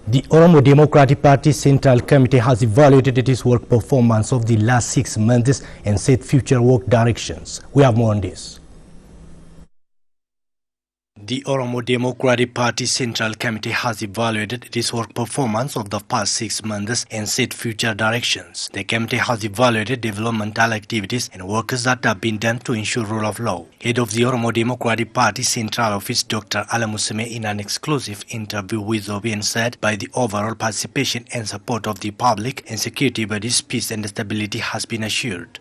The Oromo Democratic Party Central Committee has evaluated its work performance of the last 6 months and set future work directions. We have more on this. The Oromo Democratic Party Central Committee has evaluated its work performance of the past 6 months and set future directions. The committee has evaluated developmental activities and works that have been done to ensure rule of law. Head of the Oromo Democratic Party Central Office, Dr. Alamusime, in an exclusive interview with OBN, said by the overall participation and support of the public and security bodies, peace and stability has been assured.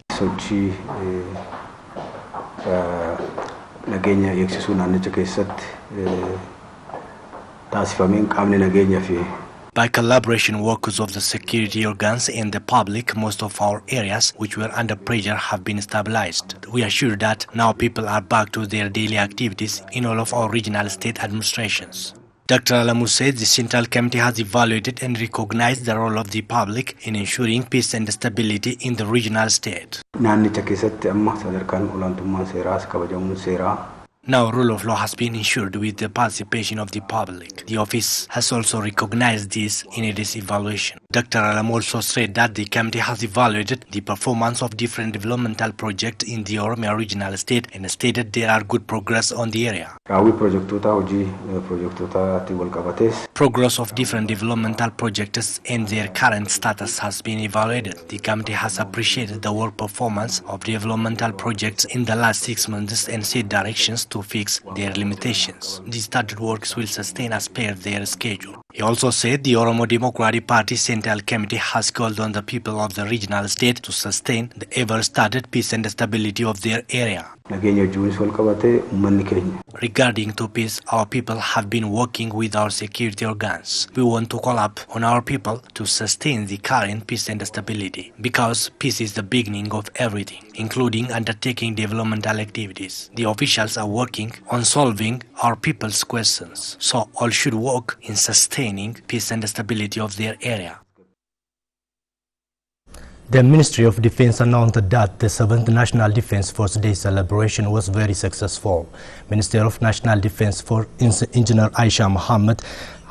Nageenya eegsisuu naannicha keessatti taasifameen qaamni nageenyaa fi by collaboration, workers of the security organs and the public, most of our areas which were under pressure have been stabilized. We are sure that now people are back to their daily activities in all of our regional state administrations. Dr. Alamu said the Central Committee has evaluated and recognized the role of the public in ensuring peace and stability in the regional state. Now, rule of law has been ensured with the participation of the public. The office has also recognized this in its evaluation. Dr. Alam also said that the committee has evaluated the performance of different developmental projects in the Oromia regional state and stated there are good progress on the area. Progress of different developmental projects and their current status has been evaluated. The committee has appreciated the work performance of developmental projects in the last 6 months and set directions to fix their limitations. The started works will sustain as per their schedule. He also said the Oromo Democratic Party Central Committee has called on the people of the regional state to sustain the ever-started peace and stability of their area. Regarding to peace, our people have been working with our security organs. We want to call up on our people to sustain the current peace and stability, because peace is the beginning of everything, including undertaking developmental activities. The officials are working on solving our people's questions, so all should work in sustaining peace and stability of their area. The Ministry of Defense announced that the 7th National Defense Force Day celebration was very successful. Minister of National Defense for Engineer Aisha Mohammed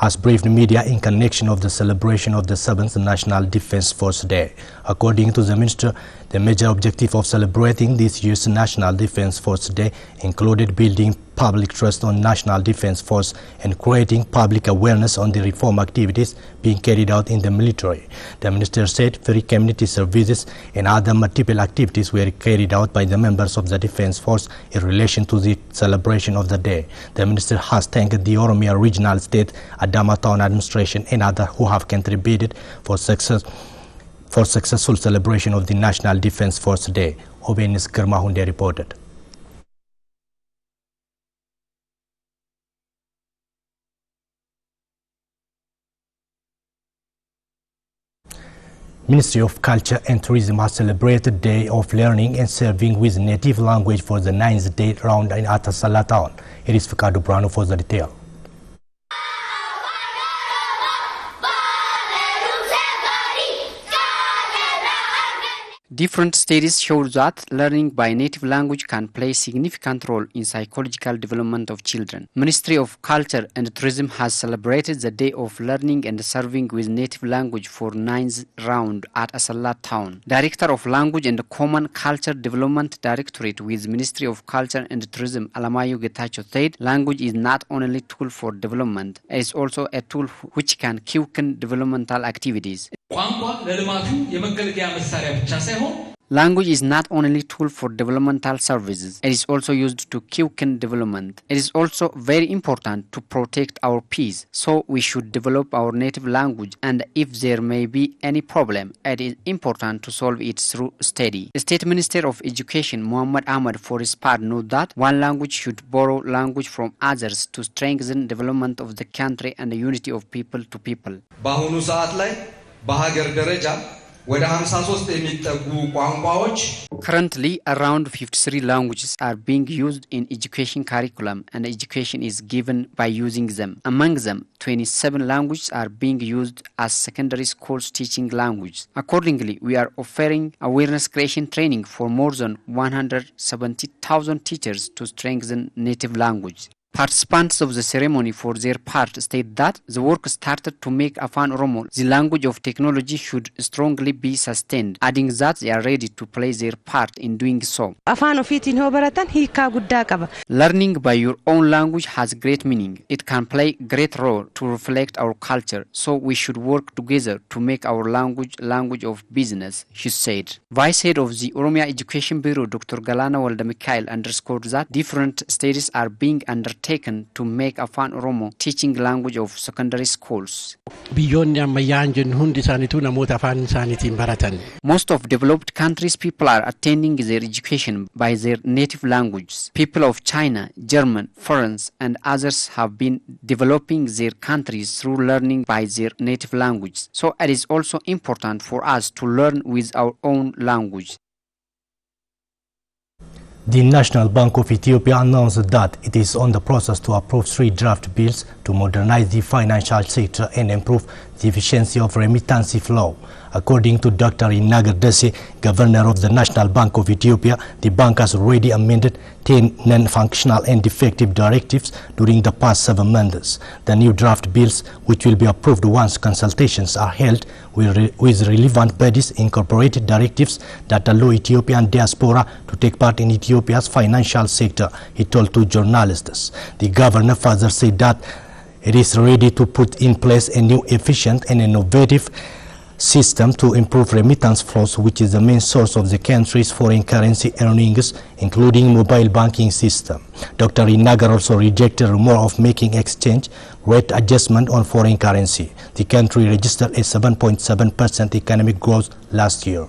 has briefed media in connection of the celebration of the 7th National Defense Force Day. According to the minister, the major objective of celebrating this year's National Defense Force Day included building public trust on National Defense Force and creating public awareness on the reform activities being carried out in the military. The minister said free community services and other multiple activities were carried out by the members of the Defense Force in relation to the celebration of the day. The minister has thanked the Oromia Regional State, Adama Town Administration and others who have contributed for successful celebration of the National Defense Force Day. Obenis Kermahunde reported. Ministry of Culture and Tourism has celebrated Day of Learning and Serving with Native Language for the 9th day round in Atasala Town. It is Ricardo Brano for the detail. Different studies show that learning by native language can play a significant role in psychological development of children. Ministry of Culture and Tourism has celebrated the Day of Learning and Serving with Native Language for 9th round at Asala Town. Director of Language and Common Culture Development Directorate with Ministry of Culture and Tourism, Alamayo Getachew, said language is not only a tool for development, it is also a tool which can quicken developmental activities. Language is not only a tool for developmental services, it is also used to quicken development. It is also very important to protect our peace, so we should develop our native language, and if there may be any problem, it is important to solve it through study. The State Minister of Education, Muhammad Ahmad, for his part, noted that one language should borrow language from others to strengthen development of the country and the unity of people to people. Currently, around 53 languages are being used in education curriculum, and education is given by using them. Among them, 27 languages are being used as secondary schools teaching language. Accordingly, we are offering awareness creation training for more than 170,000 teachers to strengthen native language. Participants of the ceremony for their part state that the work started to make Afaan Oromoo the language of technology should strongly be sustained, adding that they are ready to play their part in doing so. Learning by your own language has great meaning. It can play a great role to reflect our culture, so we should work together to make our language of business, she said. Vice Head of the Oromia Education Bureau, Dr. Galana Waldamikael, underscored that different studies are being undertaken to make Afaan Oromoo teaching language of secondary schools. Most of developed countries' people are attending their education by their native languages. People of China, German, France, and others have been developing their countries through learning by their native language. So it is also important for us to learn with our own language. The National Bank of Ethiopia announced that it is on the process to approve 3 draft bills to modernize the financial sector and improve the efficiency of remittance flow. According to Dr. Inagar Dese, Governor of the National Bank of Ethiopia, the bank has already amended 10 non-functional and defective directives during the past 7 months. The new draft bills, which will be approved once consultations are held with relevant bodies, incorporated directives that allow Ethiopian diaspora to take part in Ethiopia's financial sector, he told 2 journalists. The governor further said that it is ready to put in place a new efficient and innovative system to improve remittance flows, which is the main source of the country's foreign currency earnings, including mobile banking system. Dr. Inagar also rejected rumor of making exchange rate adjustment on foreign currency. The country registered a 7.7% economic growth last year.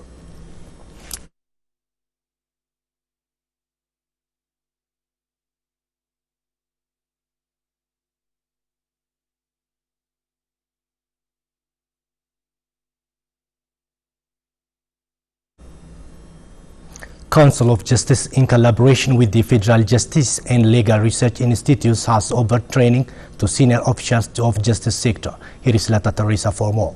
Council of Justice, in collaboration with the Federal Justice and Legal Research Institutes, has offered training to senior officials of justice sector. Here is Lata Teresa for more.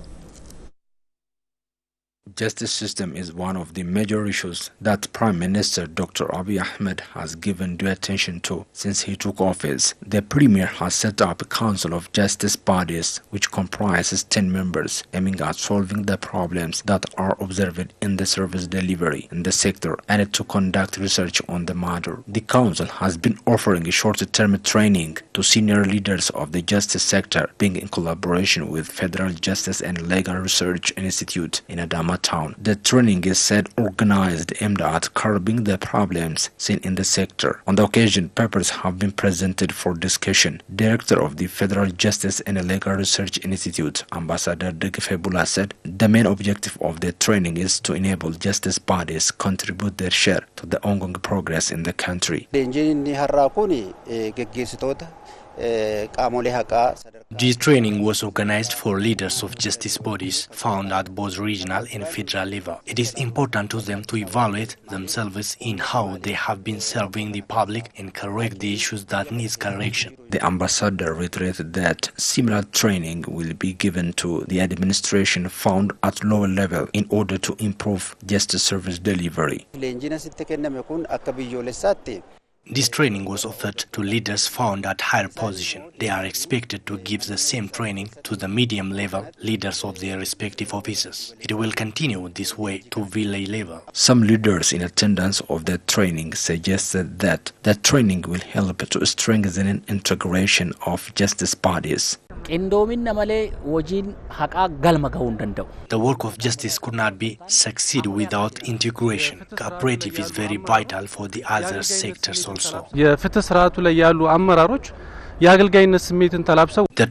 Justice system is one of the major issues that Prime Minister Dr. Abiy Ahmed has given due attention to since he took office. The Premier has set up a Council of Justice bodies which comprises 10 members, aiming at solving the problems that are observed in the service delivery in the sector and to conduct research on the matter. The Council has been offering a short-term training to senior leaders of the justice sector, being in collaboration with Federal Justice and Legal Research Institute in Adama town. The training is said organized aimed at curbing the problems seen in the sector. On the occasion, papers have been presented for discussion. Director of the Federal Justice and Legal Research Institute, Ambassador Degefe Bula, said the main objective of the training is to enable justice bodies contribute their share to the ongoing progress in the country. This training was organized for leaders of justice bodies found at both regional and federal level. It is important to them to evaluate themselves in how they have been serving the public and correct the issues that need correction. The ambassador reiterated that similar training will be given to the administration found at lower level in order to improve justice service delivery. This training was offered to leaders found at higher position. They are expected to give the same training to the medium level leaders of their respective offices. It will continue this way to village level. Some leaders in attendance of the training suggested that the training will help to strengthen integration of justice bodies. The work of justice could not be succeed without integration. Cooperative is very vital for the other sectors also. The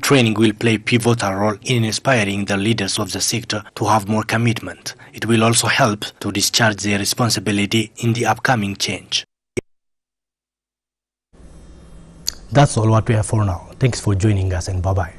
training will play a pivotal role in inspiring the leaders of the sector to have more commitment. It will also help to discharge their responsibility in the upcoming change. That's all what we have for now. Thanks for joining us and bye-bye.